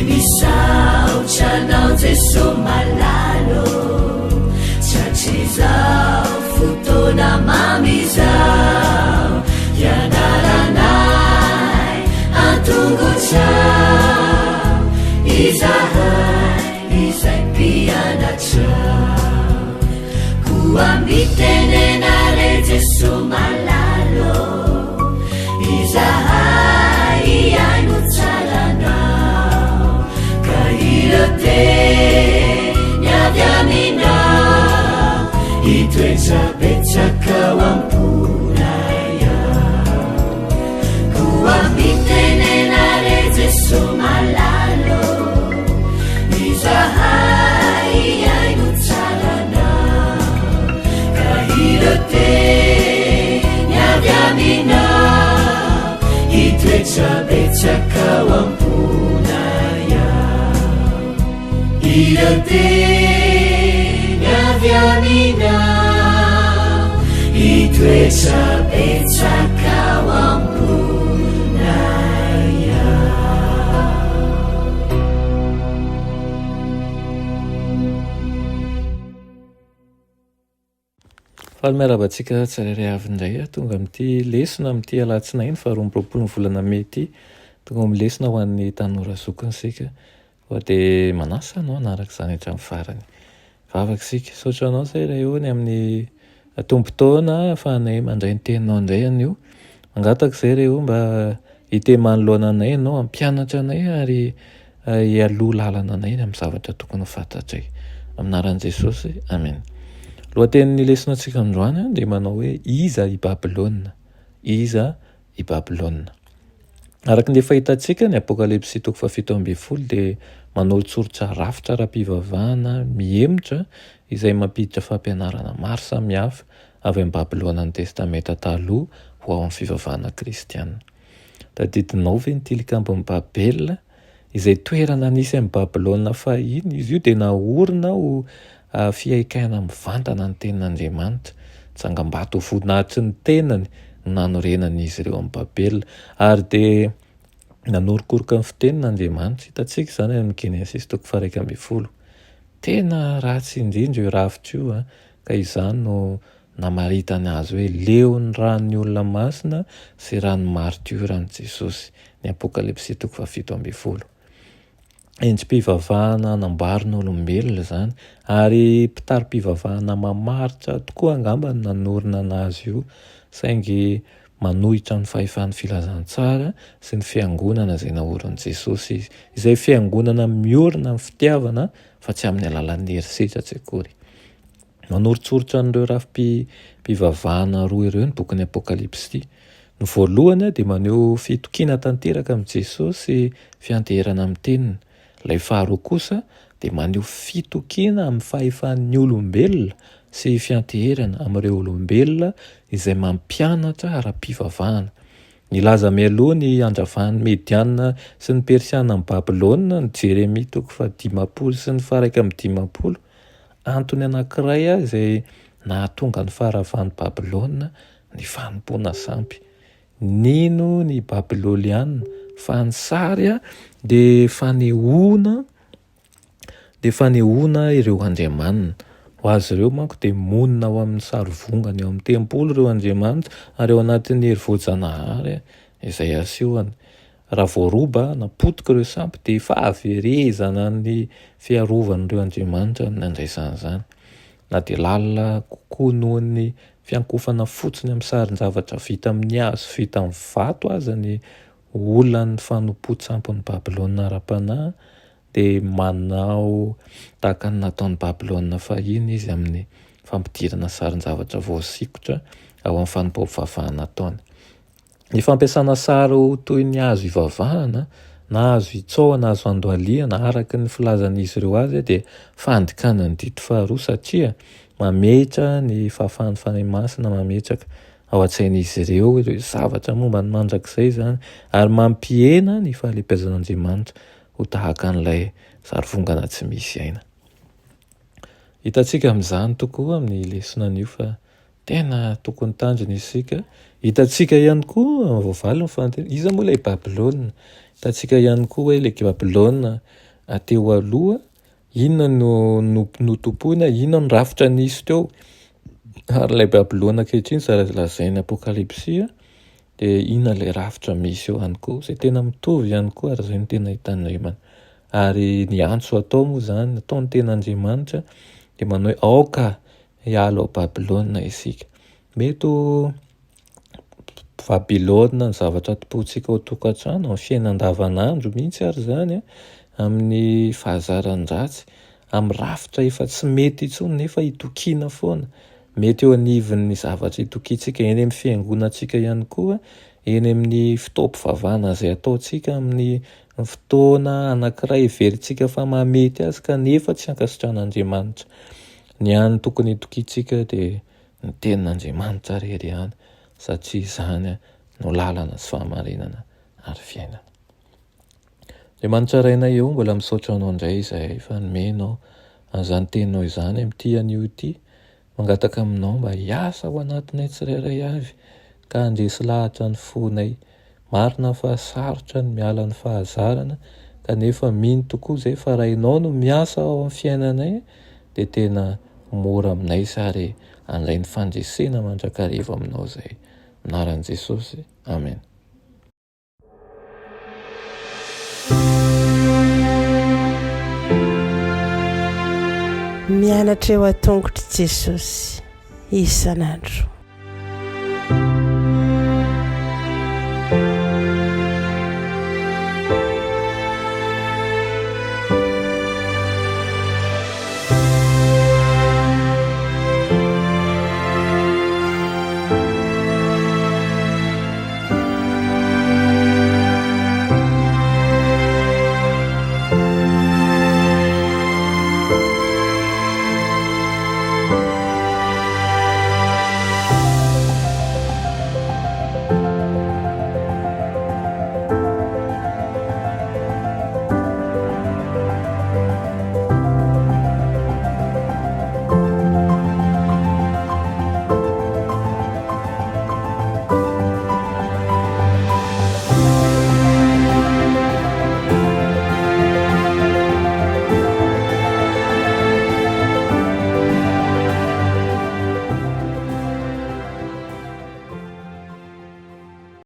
Misaotranao Jeso malalo Tsatrizao fotoana mamizao Ianaranay antongotrao Izahay izay mpianatrao Koa mitenenare Jeso malalo Izahay iaino tsaranao Ka iroteny avy aminao Itoetrabetsaka ao am-ponay ao Koa mitenenare Jeso malalo Izahay iaino tsaranao Ka iroteny avy aminao Itoetrabetsaka ao am-ponay ao Iroteny avy aminao Itoetrabetsaka ao am-ponay ao Falomerabantsika tsirairay avy indray tonga amin'ity lesona amin'ity alatsinainy faharoa amby roapolo ny volana May ity tonga amin'ny lesona ho an'ny tanora zokiny sika fa dia manasa anao anaraka izany hatramin'ny farany vavaka sika saotra anao zay raha eo ny amin'ny tombotaona ahafahanay mandray ny teninao indray anio mangataka izay raha eo mba hite manoloana anay ianao hampianatra anay ary hialoha lalana anay amin'ny zavatra tokony ho fantatray aminaran'i Jesosy amen. Lohatenin'ny lesonantsika androany dia manao hoe iza i Babilôna, iza i Babilôna. Araka ny efa hitantsika ny Apokalipsy 7:12 dia manolo-tsoritra rafitra ara-pivavahana miemotra izay mampiditra fampianarana maro samihafa avy amin'ny Babilôna ny testamenta taloha ho ao amin'ny fivavahana kristianina. Tadidinao ve ny tilikambon'ny Babela izay toerana nisy amin'ny Babilôna fahiny izy io dia naorina ho fiaikaina mivantana ny tenin'Andriamanitra tsangam-bato ho voninahitry ny tenany nanorenan'izy ireo amin'ny Babela ary dia nanorokoroka ny fitenin'Andriamanitra hitantsika izany amin'ny Genesis 1:12 tena ratsy indrindra io ravitra io ka izany no namaritany azy hoe leon'ny ranon'ny olona masina sy ranon'ny martioran'i Jesosy ny Apokalipsy 7:12 endrim-pivavahana nambarin'olombelona izany ary mpitary-pivavahana mamaritra tokoa angamba ny nanorina anazy io saingy manohitra ny fahefan'ny filazantsara sy ny fiangonana izay naorin'i Jesosy izy izay fiangonana miorina amin'ny fitiavana fa tsy amin'ny alalan'ny herisetra tsy akory. Manoritsoritra an'ireo rafi-pivavahana roa ireo ny bokin'ny Apokalipsy. Ny voalohany dia maneho fitokiana tanteraka amin'i Jesosy fianteherana amin'ny teniny. Ilay faharoa kosa dia maneho fitokiana amin'ny fahefan'ny olombelona sy fianteherana amin'ireo olombelona izay mampianatra ara-pivavahana. Nilaza mialoha ny andravahan'ny Mediana sy ny Persiana amin'ny Babilôna ny Jeremia 15 sy ny 1:10. Antony anankiray izay nahatonga ny faharavan'ny Babilôna ny fanompoana sampy. Nino ny Babilôliana fa ny sary dia fanehoana ireo andriamanina. Ho azy ireo manko dia monina ao amin'ny sary vongana eo amin'ny tempolo ireo andriamanitra ary ao anatin'ny herim-boajanahary izay asehoany. Raha voaroba napotika ireo sampy dia fahaverezana ny fiarovan'ireo andriamanitra ny andraisan'izany. Na dia lalina kokoa noho ny fiankofana fotsiny amin'ny sarin-javatra vita amin'ny hazo vita amin'ny vato aza ny olany fanompo-tsampin'ny Babilôna ara-panahy dia manao tahaka ny nataon'ny Babilôna fahiny izy amin'ny fampidirana sarin-javatra voasikotra ao amin'ny fanompo-pivavahana ataony. Ny fampiasana sary toy ny hazo ivavahana na hazo itsao na hazo andohaliana araka ny filazan'izy ireo azy dia fandikana ny dito faharoa satria mametra ny fahafahan'ny fanahy masina mametraka ao an-tsain'izy ireo zavatra momba ny mandrakizay izany ary mampihena ny fahalembiazan'Andriamanitra ho tahaka an'ilay sarivongana tsy misy aina. Hitantsika amin'izany tokoa amin'ny lesonan'io fa tena tokony tandrina isika Hitantsika ihany koa voavaly ny fanteny iza moa ilay Babilôna. Hitantsika ihany koa hoe ilay Babilôna teo aloha inona no tompoina, inona no rafitra nisy teo. Ary ilay Babilôna ankehitriny lazainy apokalipsia dia inona ilay rafitra misy eo ihany koa, izay tena mitovy ihany koa ary izay no tena hitan'Andriamanitra. Ary ny antso atao moa zany ataony ten'Andriamanitra dia manao hoe aoka hiala ao Babilôna isika. Mety ho Babilôna ny zavatra tompontsika ao tokantrano amin'ny fiainana andavanandro mihitsy ary zany amin'ny fahazaran-dratsy, amin'ny rafitra efa tsy mety intsony nefa hitokiana foana. Mety eo anivon'ny zavatra hitokiantsika eny amin'ny fiangonantsika ihany koa, eny amin'ny fitaom-pivavahana izay ataontsika amin'ny fotoana anankiray heverintsika fa mahamety azy kanefa tsy ankasitran'Andriamanitra. Ny hany tokony hitokiantsika dia ny tenin'Andriamanitra irery ihany satria izany no lalana sy fahamarinana ary fiainana. Andriamanitra rainay eo mbola misaotra anao indray izay efa nomenao an'izany teninao izany amin'ity anio ity. Mangataka aminao mba hiasa ao anatinay tsirairay avy ka handresy lahatra ny fonay. Marina fa sarotra ny miala ny fahazarana kanefa mino tokoa izay fa raha ianao no miasa ao amin'ny fiainanay dia tena mora aminay sary handray ny fandresena mandrakariva aminao izay. Anaran'i Jesosy. Amen. Mianatra eo an-tongotra Jesosy isan'andro.